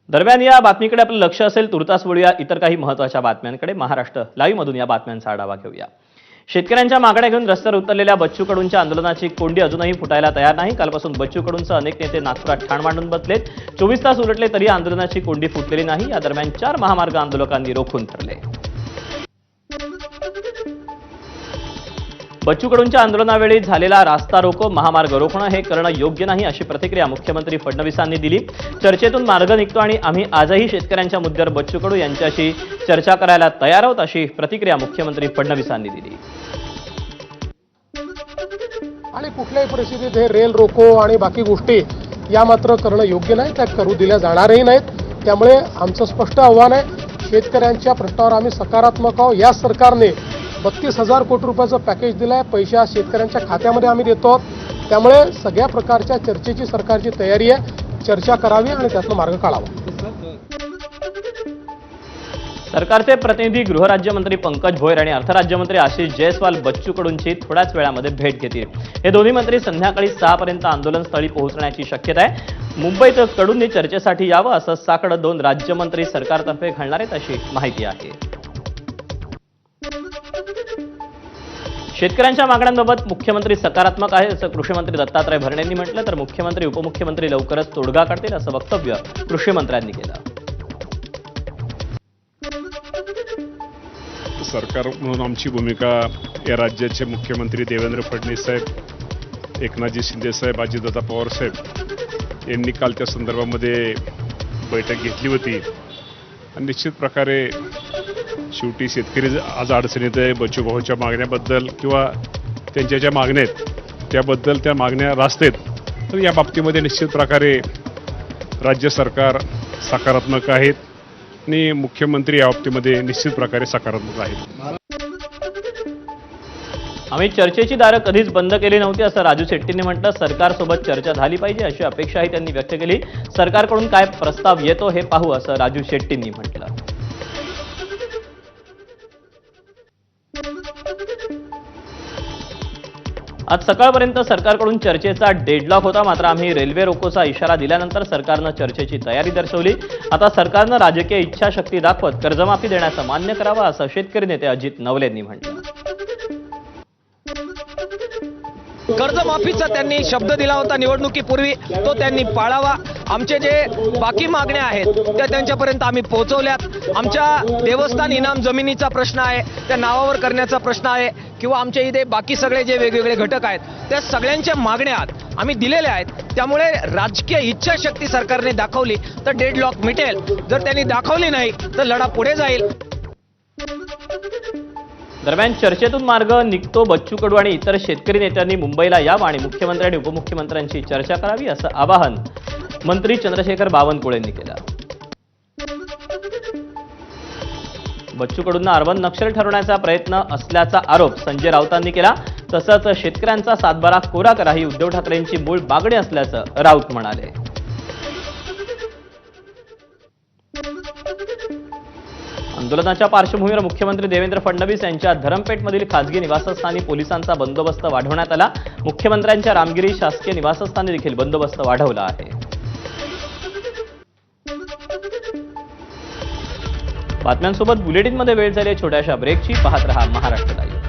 दरम्यान या बातमीकडे आपलं लक्ष असेल. तुर्तास वळूया इतर काही महत्त्वाच्या बातम्यांकडे. महाराष्ट्र लाईव्ह मधून या बातम्यांचा आढावा घेऊया. शेतकऱ्यांच्या मागण्या घेऊन रस्त्यावर उतरलेल्या बच्चू कडूंच्या आंदोलनाची कोंडी अजूनही फुटायला तयार नाही. कालपासून बच्चू कडूंसह अनेक नेते नागपुरात ठाण मांडून बसलेत. 24 तास उलटले तरी आंदोलनाची कोंडी फुटलेली नाही. या दरम्यान 4 महामार्ग आंदोलकांनी रोखून धरले. बच्चू कडूंच्या आंदोलनावेळी झालेला रास्ता रोको, महामार्ग रोखणं हे करणं योग्य नाही अशी प्रतिक्रिया मुख्यमंत्री फडणवीसांनी दिली. चर्चेतून मार्ग निघतो आणि आम्ही आजही शेतकऱ्यांच्या मुद्द्यावर बच्चू कडू यांच्याशी चर्चा करायला तयार आहोत अशी प्रतिक्रिया मुख्यमंत्री फडणवीसांनी दिली. आणि कुठल्याही परिस्थितीत हे रेल रोको आणि बाकी गोष्टी या मात्र करणं योग्य नाही, त्या करू दिल्या जाणारही नाहीत. त्यामुळे आमचं स्पष्ट आव्हान आहे, शेतकऱ्यांच्या प्रश्नावर आम्ही सकारात्मक आहोत. या सरकारने 32,000 कोटी रुपयाचं पॅकेज दिलं आहे. पैसा शेतकऱ्यांच्या खात्यामध्ये आम्ही देतो. त्यामुळे सगळ्या प्रकारच्या चर्चेची सरकारची तयारी आहे. चर्चा करावी आणि त्यातून मार्ग काढावा. सरकारचे प्रतिनिधी गृहराज्यमंत्री पंकज भोयर आणि अर्थराज्यमंत्री आशिष जयस्वाल बच्चू कडूंची थोड्याच वेळामध्ये भेट घेतील. हे दोन्ही मंत्री संध्याकाळी 6 पर्यंत आंदोलनस्थळी पोहोचण्याची शक्यता आहे. मुंबईत कडूंनी चर्चेसाठी यावं असं साकडं 2 राज्यमंत्री सरकारतर्फे घालणार आहेत अशी माहिती आहे. शेतकऱ्यांच्या मागण्यांबाबत मुख्यमंत्री सकारात्मक आहे असं कृषी मंत्री दत्तात्रय भरणे यांनी म्हटलं. तर मुख्यमंत्री उपमुख्यमंत्री लवकरच तोडगा काढतील असं वक्तव्य कृषी मंत्र्यांनी केलं. सरकार म्हणून आमची भूमिका, या राज्याचे मुख्यमंत्री देवेंद्र फडणवीस साहेब, एकनाथजी शिंदे साहेब, अजितदादा पवार साहेब यांनी काल त्या संदर्भामध्ये बैठक घेतली होती. आणि निश्चित प्रकारे शेवटी शेतकरी आज अडचणीत आहे. बच्चूभाऊच्या मागण्याबद्दल किंवा त्यांच्या ज्या मागण्या आहेत त्याबद्दल त्या मागण्या रास्त आहेत. तर या बाबतीमध्ये निश्चित प्रकारे राज्य सरकार सकारात्मक आहेत आणि मुख्यमंत्री या बाबतीमध्ये निश्चित प्रकारे सकारात्मक आहेत. आम्ही चर्चेची दारं कधीच बंद केली नव्हती असं राजू शेट्टींनी म्हटलं. सरकारसोबत चर्चा झाली पाहिजे अशी अपेक्षाही त्यांनी व्यक्त केली. सरकारकडून काय प्रस्ताव येतो हे पाहू असं राजू शेट्टींनी म्हटलं. आज सकाळपर्यंत सरकारकडून चर्चेचा डेडलॉक होता. मात्र आम्ही रेल्वे रोकोचा इशारा दिल्यानंतर सरकारनं चर्चेची तयारी दर्शवली. आता सरकारनं राजकीय इच्छाशक्ती दाखवत कर्जमाफी देण्याचं मान्य करावं असं शेतकरी नेते अजित नवले यांनी म्हटलं. कर्जमाफीचा त्यांनी शब्द दिला होता निवडणुकीपूर्वी, तो त्यांनी पाळावा. आमचे जे बाकी मागण्या आहेत त्या त्यांच्यापर्यंत आम्ही पोहोचवल्यात. आमच्या देवस्थान इनाम जमिनीचा प्रश्न आहे, त्या नावावर करण्याचा प्रश्न आहे, किंवा आमच्या इथे बाकी सगळे जे वेगवेगळे घटक आहेत त्या सगळ्यांच्या मागण्या आम्ही दिलेल्या आहेत. त्यामुळे राजकीय इच्छाशक्ती सरकारने दाखवली तर डेडलॉक मिटेल. जर त्यांनी दाखवली नाही तर लढा पुढे जाईल. दरम्यान चर्चेतून मार्ग निघतो. बच्चू कडू आणि इतर शेतकरी नेत्यांनी मुंबईला यावं आणि मुख्यमंत्री आणि उपमुख्यमंत्र्यांची चर्चा करावी असं आवाहन मंत्री चंद्रशेखर बावनकुळे यांनी केलं. बच्चू कडूंना अर्बन नक्षल ठरवण्याचा प्रयत्न असल्याचा आरोप संजय राऊतांनी केला. तसंच शेतकऱ्यांचा सातबारा कोरा करा ही उद्धव ठाकरेंची मूळ मागणी असल्याचं राऊत म्हणाले. आंदोलनाच्या पार्श्वभूमीवर मुख्यमंत्री देवेंद्र फडणवीस यांच्या धरमपेठमधील खासगी निवासस्थानी पोलिसांचा बंदोबस्त वाढवण्यात आला. मुख्यमंत्र्यांच्या रामगिरी शासकीय निवासस्थानी देखील बंदोबस्त वाढवला आहे. बातम्यांसोबत बुलेटिनमध्ये वेळ झाली छोट्याशा ब्रेकची. पाहत रहा महाराष्ट्र लाईव्ह.